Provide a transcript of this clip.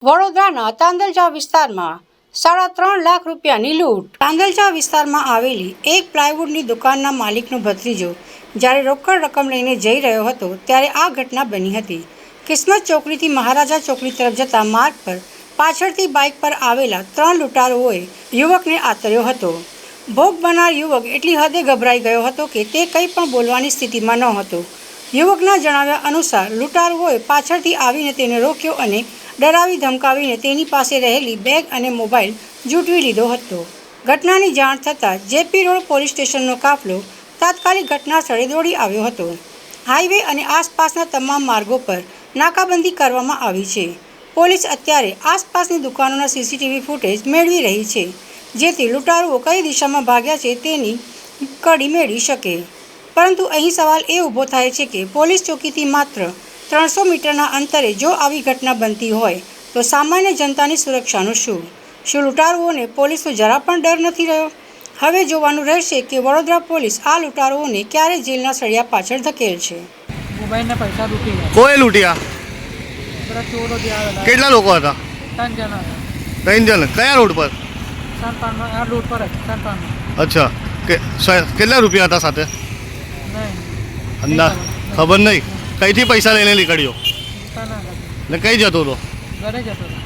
વડોદરાના તાંદલજા વિસ્તારમાં 3.5 લાખ રૂપિયાની લૂંટ। તાંદલજા વિસ્તારમાં આવેલી એક પ્લાયવુડની દુકાનના માલિકનો ભત્રીજો જ્યારે રોકડ રકમ લઈને જઈ રહ્યો હતો ત્યારે આ ઘટના બની હતી। કિસ્મત ચોકડીથી મહારાજા ચોકડી તરફ જતા માર્ગ પર પાછળથી બાઇક પર આવેલા 3 લૂંટારુઓએ યુવકને આતર્યો હતો। ભોગ બનનાર યુવક એટલી હદે ગભરાઈ ગયો હતો કે તે કંઈ પણ બોલવાની સ્થિતિમાં નહોતો। યુવકના જણાવ્યા અનુસાર લૂંટારુઓએ પાછળથી આવીને તેને રોક્યો અને ડરાવી ધમકાવીને તેની પાસે રહેલી બેગ અને મોબાઈલ ઝૂંટવી લીધો હતો। ઘટનાની જાણ થતાં જેપી રોડ પોલીસ સ્ટેશનનો કાફલો તાત્કાલિક ઘટના સ્થળે દોડી આવ્યો હતો। હાઈવે અને આસપાસના તમામ માર્ગો પર નાકાબંધી કરવામાં આવી છે। પોલીસ અત્યારે આસપાસની દુકાનોના સીસીટીવી ફૂટેજ મેળવી રહી છે, જેથી લૂંટારુઓ કઈ દિશામાં ભાગ્યા છે તેની કડી મેળવી શકે। પરંતુ અહીં સવાલ એ ઊભો થાય છે કે પોલીસ ચોકીથી માત્ર 300 મીટરના અંતરે જો આવી ઘટના બનતી હોય તો સામાન્ય જનતાની સુરક્ષાનું શું? શું લૂંટારુઓને પોલીસનો જરા પણ ડર નથી રહ્યો? હવે જોવાનું રહેશે કે વડોદરા પોલીસ આ લૂંટારુઓને ક્યારે જેલના સળિયા પાછળ ધકેલશે। મોબાઈલના પૈસા લૂંટી ગયા। કોઈ લૂંટ્યા? બધા ચોરો ગયા। કેટલા લોકો હતા? 3 જણા। 3 જણ? કયા રોડ પર? સનપાનમાં, આ રોડ પર જ સનપાનમાં। અચ્છા, કેટલા રૂપિયા હતા સાથે? નહીં, અંદાજ ખબર નહીં। કઈથી પૈસા લઈને નીકળ્યો દુકાન આગળ ને કઈ જતો હતો? ઘરે જતો હતો।